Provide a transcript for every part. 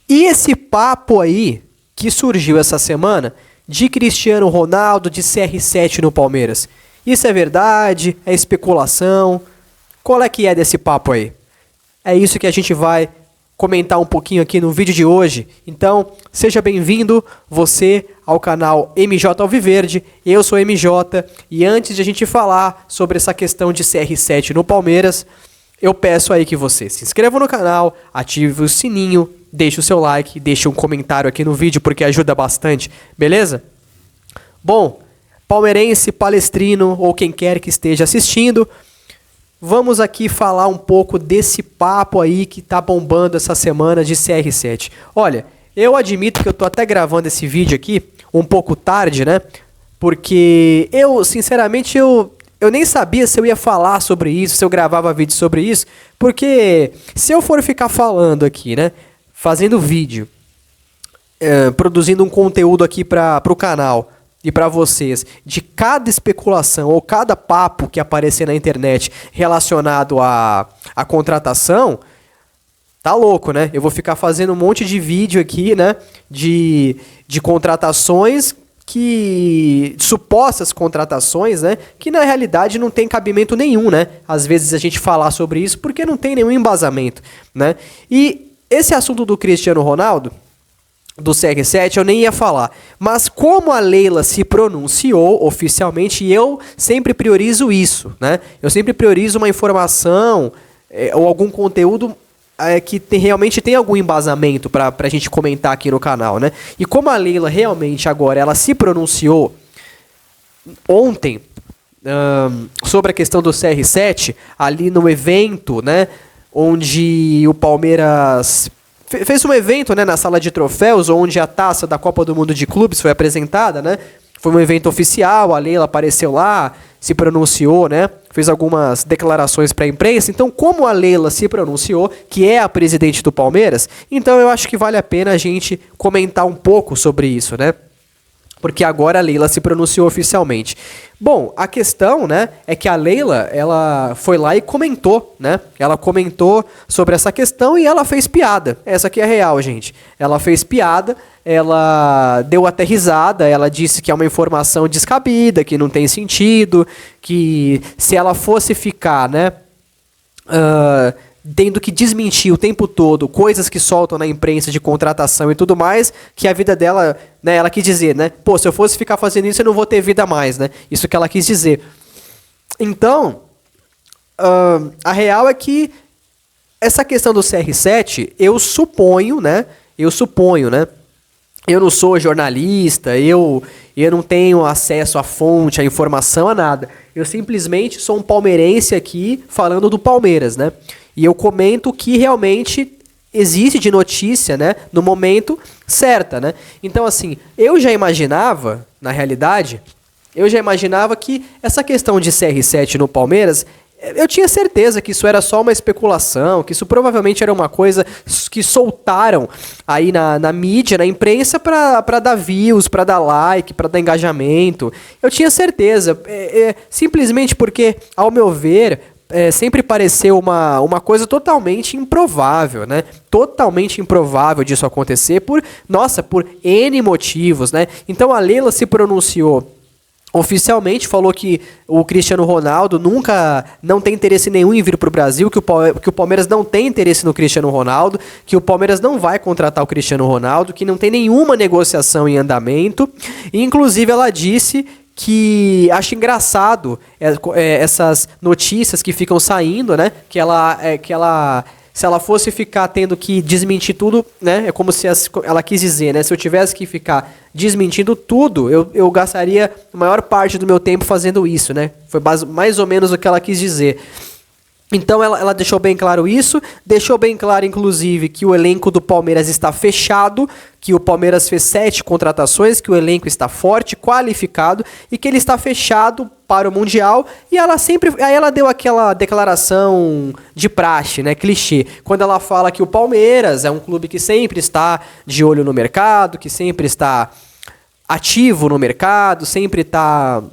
E esse papo aí que surgiu essa semana de Cristiano Ronaldo, de CR7 no Palmeiras. Isso é verdade? É especulação? Qual é que é desse papo aí? É isso que a gente vai comentar um pouquinho aqui no vídeo de hoje. Então, seja bem-vindo você ao canal MJ Alviverde. Eu sou MJ e antes de a gente falar sobre essa questão de CR7 no Palmeiras, eu peço aí que você se inscreva no canal, ative o sininho, deixe o seu like, deixe um comentário aqui no vídeo porque ajuda bastante, beleza? Bom, palmeirense, palestrino ou quem quer que esteja assistindo, vamos aqui falar um pouco desse papo aí que tá bombando essa semana de CR7. Olha, eu admito que eu tô até gravando esse vídeo aqui um pouco tarde, né? Porque eu, sinceramente, eu nem sabia se eu ia falar sobre isso, se eu gravava vídeo sobre isso, porque se eu for ficar falando aqui, né? Fazendo vídeo, produzindo um conteúdo aqui para o canal e para vocês, de cada especulação ou cada papo que aparecer na internet relacionado à contratação, tá louco, né? Eu vou ficar fazendo um monte de vídeo aqui, né? De contratações supostas contratações, né? Que na realidade não tem cabimento nenhum, né? Às vezes a gente falar sobre isso porque não tem nenhum embasamento, né? E esse assunto do Cristiano Ronaldo, do CR7, eu nem ia falar. Mas como a Leila se pronunciou oficialmente, e eu sempre priorizo isso, né? Eu sempre priorizo uma informação ou algum conteúdo que realmente tem algum embasamento pra gente comentar aqui no canal, né? E como a Leila realmente agora, ela se pronunciou ontem sobre a questão do CR7, ali no evento, né? Onde o Palmeiras fez um evento, né, na sala de troféus, onde a taça da Copa do Mundo de Clubes foi apresentada, né? Foi um evento oficial, a Leila apareceu lá, se pronunciou, né? Fez algumas declarações para a imprensa. Então, como a Leila se pronunciou, que é a presidente do Palmeiras, então eu acho que vale a pena a gente comentar um pouco sobre isso, né? Porque agora a Leila se pronunciou oficialmente. Bom, a questão, né, é que a Leila, ela foi lá e comentou, né? Ela comentou sobre essa questão e ela fez piada. Essa aqui é real, gente. Ela fez piada, ela deu até risada, ela disse que é uma informação descabida, que não tem sentido, que se ela fosse ficar, né, tendo que desmentir o tempo todo coisas que soltam na imprensa de contratação e tudo mais, que a vida dela, né, ela quis dizer, né? Pô, se eu fosse ficar fazendo isso, eu não vou ter vida mais, né? Isso que ela quis dizer. Então, a real é que essa questão do CR7, eu suponho, né? Eu não sou jornalista, eu não tenho acesso à fonte, à informação, a nada. Eu simplesmente sou um palmeirense aqui falando do Palmeiras, né? E eu comento o que realmente existe de notícia, né? No momento certa, né? Então, assim, eu já imaginava, na realidade, que essa questão de CR7 no Palmeiras, eu tinha certeza que isso era só uma especulação, que isso provavelmente era uma coisa que soltaram aí na mídia, na imprensa, para dar views, para dar like, para dar engajamento. Eu tinha certeza, simplesmente porque, ao meu ver, sempre pareceu uma coisa totalmente improvável, né? Totalmente improvável disso acontecer por N motivos, né? Então a Leila se pronunciou oficialmente, falou que o Cristiano Ronaldo não tem interesse nenhum em vir para o Brasil, que o Palmeiras não tem interesse no Cristiano Ronaldo, que o Palmeiras não vai contratar o Cristiano Ronaldo, que não tem nenhuma negociação em andamento. E, inclusive, ela disse que acha engraçado essas notícias que ficam saindo, né? Que ela se ela fosse ficar tendo que desmentir tudo, né? É como se ela quis dizer, né? Se eu tivesse que ficar desmentindo tudo, eu gastaria a maior parte do meu tempo fazendo isso, né? Foi mais ou menos o que ela quis dizer. Então ela deixou bem claro isso, deixou bem claro, inclusive, que o elenco do Palmeiras está fechado, que o Palmeiras fez 7 contratações, que o elenco está forte, qualificado e que ele está fechado para o Mundial. E aí ela deu aquela declaração de praxe, né, clichê, quando ela fala que o Palmeiras é um clube que sempre está de olho no mercado, que sempre está ativo no mercado, sempre está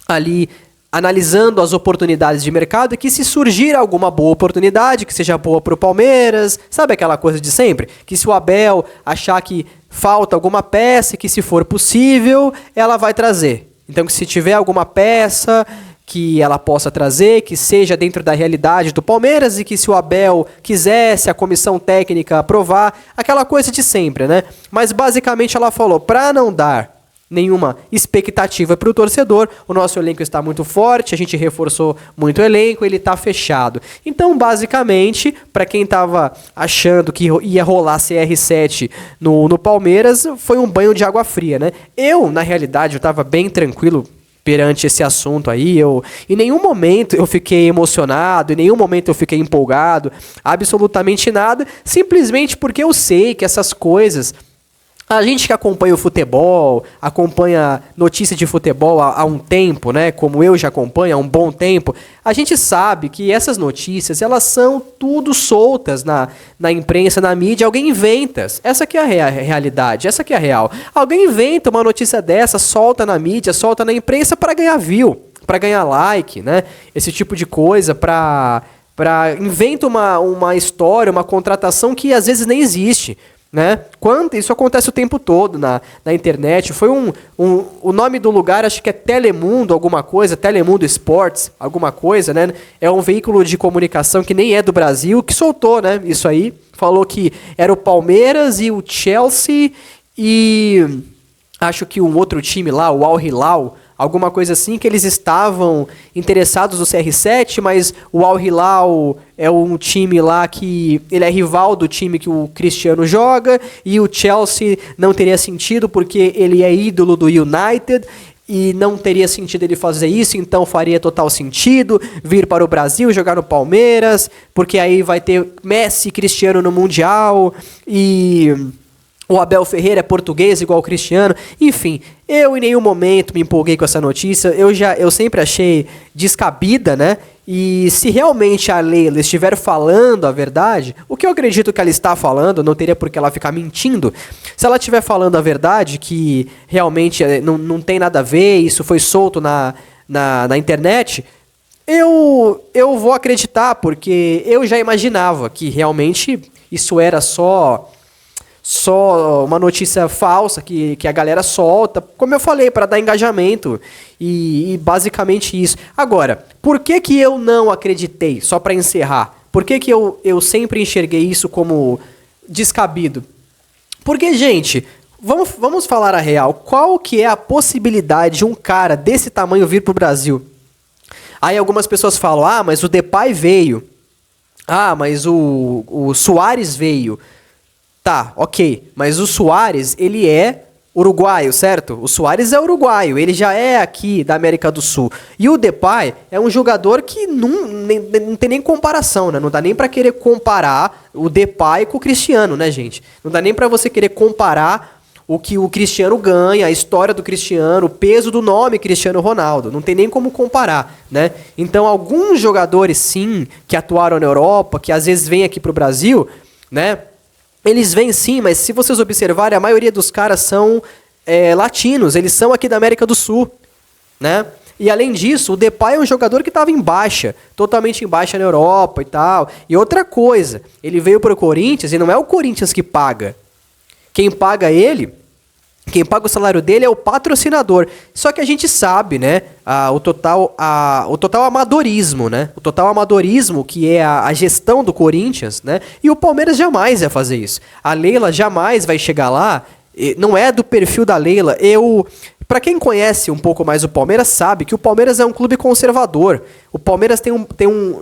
ali analisando as oportunidades de mercado e que se surgir alguma boa oportunidade, que seja boa para o Palmeiras, sabe aquela coisa de sempre? Que se o Abel achar que falta alguma peça e que se for possível, ela vai trazer. Então, que se tiver alguma peça que ela possa trazer, que seja dentro da realidade do Palmeiras e que se o Abel quisesse, a comissão técnica aprovar, aquela coisa de sempre, né? Mas basicamente ela falou, para não dar nenhuma expectativa para o torcedor, o nosso elenco está muito forte, a gente reforçou muito o elenco, ele está fechado. Então, basicamente, para quem estava achando que ia rolar CR7 no Palmeiras, foi um banho de água fria, né? Na realidade, eu estava bem tranquilo perante esse assunto aí, em nenhum momento eu fiquei emocionado, em nenhum momento eu fiquei empolgado, absolutamente nada, simplesmente porque eu sei que essas coisas, a gente que acompanha o futebol, acompanha notícia de futebol há um tempo, né, como eu já acompanho há um bom tempo, a gente sabe que essas notícias, elas são tudo soltas na imprensa, na mídia, alguém inventa. Essa que é a realidade, essa que é a real. Alguém inventa uma notícia dessa, solta na mídia, solta na imprensa para ganhar view, para ganhar like, né, esse tipo de coisa, inventa uma história, uma contratação que às vezes nem existe. Né? Isso acontece o tempo todo na internet. Foi o nome do lugar, acho que é Telemundo alguma coisa, Telemundo Esportes, alguma coisa, né? É um veículo de comunicação que nem é do Brasil, que soltou, né? Isso aí, falou que era o Palmeiras e o Chelsea e acho que um outro time lá, o Al Hilal, alguma coisa assim, que eles estavam interessados no CR7, mas o Al Hilal é um time lá que ele é rival do time que o Cristiano joga, e o Chelsea não teria sentido porque ele é ídolo do United e não teria sentido ele fazer isso, então faria total sentido vir para o Brasil jogar no Palmeiras, porque aí vai ter Messi e Cristiano no Mundial e o Abel Ferreira é português igual o Cristiano. Enfim, eu em nenhum momento me empolguei com essa notícia. Eu sempre achei descabida, né? E se realmente a Leila estiver falando a verdade, o que eu acredito que ela está falando, não teria por que ela ficar mentindo. Se ela estiver falando a verdade, que realmente não tem nada a ver, isso foi solto na internet, eu vou acreditar, porque eu já imaginava que realmente isso era só uma notícia falsa que a galera solta, como eu falei, para dar engajamento e basicamente isso. Agora, por que eu não acreditei, só para encerrar, por que eu sempre enxerguei isso como descabido? Porque, gente, vamos falar a real, qual que é a possibilidade de um cara desse tamanho vir pro Brasil? Aí algumas pessoas falam, mas o Depay veio, mas o Suárez veio. Tá, ok, mas o Suárez, ele é uruguaio, certo? O Suárez é uruguaio, ele já é aqui da América do Sul. E o Depay é um jogador que não tem nem comparação, né? Não dá nem pra querer comparar o Depay com o Cristiano, né, gente? Não dá nem pra você querer comparar o que o Cristiano ganha, a história do Cristiano, o peso do nome Cristiano Ronaldo. Não tem nem como comparar, né? Então, alguns jogadores, sim, que atuaram na Europa, que às vezes vêm aqui pro Brasil, né? Eles vêm sim, mas se vocês observarem, a maioria dos caras são latinos, eles são aqui da América do Sul, né? E além disso, o Depay é um jogador que estava em baixa, totalmente em baixa na Europa e tal. E outra coisa, ele veio para o Corinthians e não é o Corinthians que paga. Quem paga o salário dele é o patrocinador. Só que a gente sabe, né, o total amadorismo, né? O total amadorismo que é a gestão do Corinthians, né? E o Palmeiras jamais vai fazer isso. A Leila jamais vai chegar lá, não é do perfil da Leila. Pra quem conhece um pouco mais o Palmeiras, sabe que o Palmeiras é um clube conservador. O Palmeiras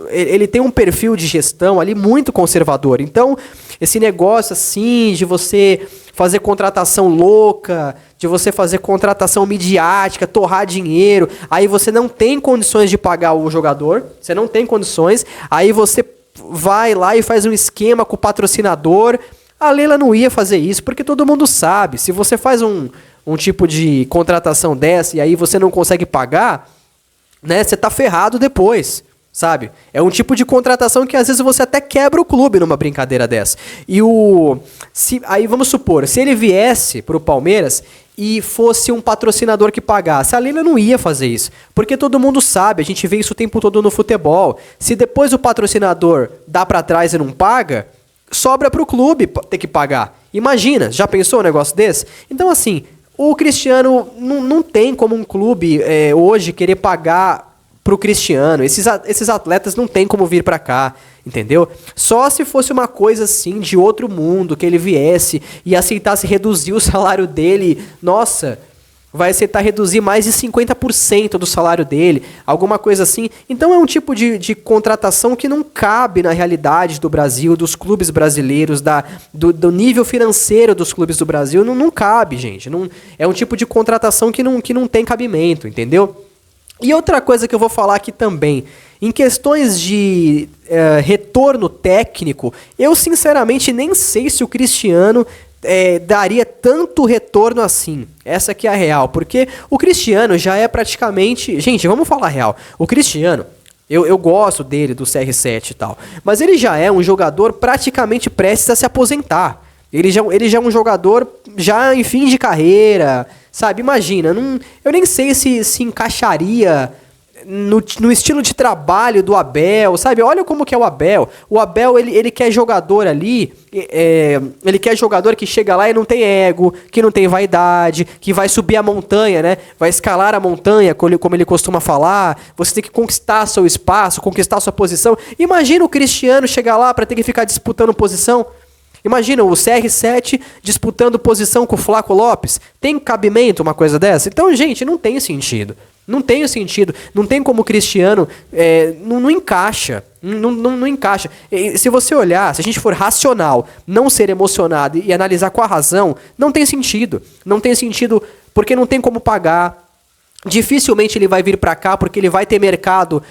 ele tem um perfil de gestão ali muito conservador. Então, esse negócio assim de você fazer contratação louca, de você fazer contratação midiática, torrar dinheiro, aí você não tem condições de pagar o jogador, você não tem condições, aí você vai lá e faz um esquema com o patrocinador. A Leila não ia fazer isso, porque todo mundo sabe, se você faz um tipo de contratação dessa e aí você não consegue pagar, né, você tá ferrado depois, sabe? É um tipo de contratação que às vezes você até quebra o clube numa brincadeira dessa. Aí vamos supor, se ele viesse pro Palmeiras e fosse um patrocinador que pagasse. A Leila não ia fazer isso, porque todo mundo sabe, a gente vê isso o tempo todo no futebol. Se depois o patrocinador dá pra trás e não paga, sobra pro clube ter que pagar. Imagina, já pensou um negócio desse? Então assim, o Cristiano não tem como um clube hoje querer pagar pro Cristiano. Esses atletas não tem como vir pra cá, entendeu? Só se fosse uma coisa assim de outro mundo, que ele viesse e aceitasse reduzir o salário dele. Nossa, vai aceitar reduzir mais de 50% do salário dele, alguma coisa assim. Então é um tipo de contratação que não cabe na realidade do Brasil, dos clubes brasileiros, do nível financeiro dos clubes do Brasil. Não cabe, gente. Não, é um tipo de contratação que não tem cabimento, entendeu? E outra coisa que eu vou falar aqui também, em questões de retorno técnico, eu sinceramente nem sei se o Cristiano daria tanto retorno assim. Essa aqui é a real, porque o Cristiano já é praticamente... Gente, vamos falar a real. O Cristiano, eu gosto dele, do CR7 e tal, mas ele já é um jogador praticamente prestes a se aposentar. Ele já é um jogador já em fim de carreira, sabe? Imagina, eu nem sei se encaixaria no estilo de trabalho do Abel, sabe? Olha como que é o Abel. O Abel, ele quer jogador ali, ele quer jogador que chega lá e não tem ego, que não tem vaidade, que vai subir a montanha, né? Vai escalar a montanha, como ele costuma falar. Você tem que conquistar seu espaço, conquistar sua posição. Imagina o Cristiano chegar lá para ter que ficar disputando posição. Imagina o CR7 disputando posição com o Flaco Lopes. Tem cabimento uma coisa dessa? Então, gente, não tem sentido. Não tem sentido. Não tem como o Cristiano... não encaixa. Não encaixa. Se você olhar, se a gente for racional, não ser emocionado e analisar com a razão, não tem sentido. Não tem sentido porque não tem como pagar. Dificilmente ele vai vir pra cá porque ele vai ter mercado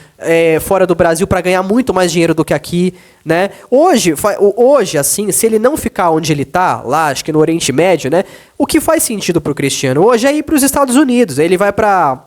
fora do Brasil pra ganhar muito mais dinheiro do que aqui, né? Hoje, assim, se ele não ficar onde ele tá, lá, acho que no Oriente Médio, né? O que faz sentido pro Cristiano hoje é ir pros Estados Unidos. Ele vai pra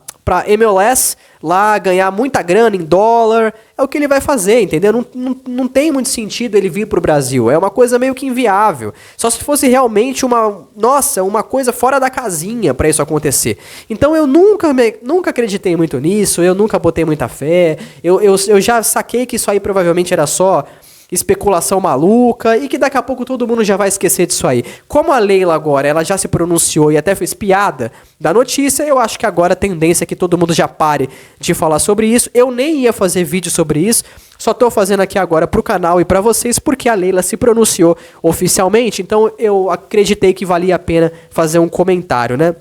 MLS, lá ganhar muita grana em dólar, é o que ele vai fazer, entendeu? Não tem muito sentido ele vir pro Brasil, é uma coisa meio que inviável. Só se fosse realmente uma coisa fora da casinha para isso acontecer. Então eu nunca acreditei muito nisso, eu nunca botei muita fé, eu já saquei que isso aí provavelmente era só especulação maluca e que daqui a pouco todo mundo já vai esquecer disso aí. Como a Leila agora, ela já se pronunciou e até fez piada da notícia, eu acho que agora a tendência é que todo mundo já pare de falar sobre isso. Eu nem ia fazer vídeo sobre isso, só tô fazendo aqui agora pro canal e pra vocês porque a Leila se pronunciou oficialmente, então eu acreditei que valia a pena fazer um comentário, né?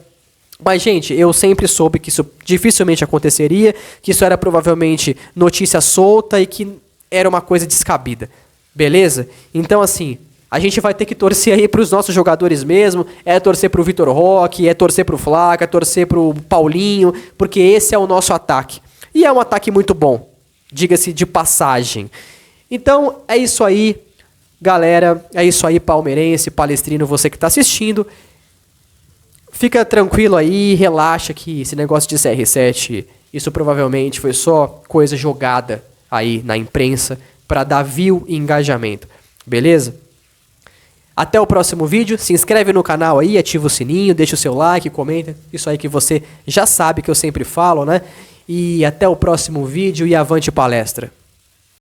Mas, gente, eu sempre soube que isso dificilmente aconteceria, que isso era provavelmente notícia solta e que era uma coisa descabida, beleza? Então, assim, a gente vai ter que torcer aí pros nossos jogadores mesmo, torcer pro Vitor Roque, torcer pro Flaco, torcer pro Paulinho, porque esse é o nosso ataque. E é um ataque muito bom, diga-se de passagem. Então, é isso aí, galera, é isso aí, palmeirense, palestrino, você que tá assistindo. Fica tranquilo aí, relaxa que esse negócio de CR7, isso provavelmente foi só coisa jogada aí na imprensa para dar view e engajamento, beleza? Até o próximo vídeo, se inscreve no canal aí, ativa o sininho, deixa o seu like, comenta, isso aí que você já sabe que eu sempre falo, né? E até o próximo vídeo e avante palestra!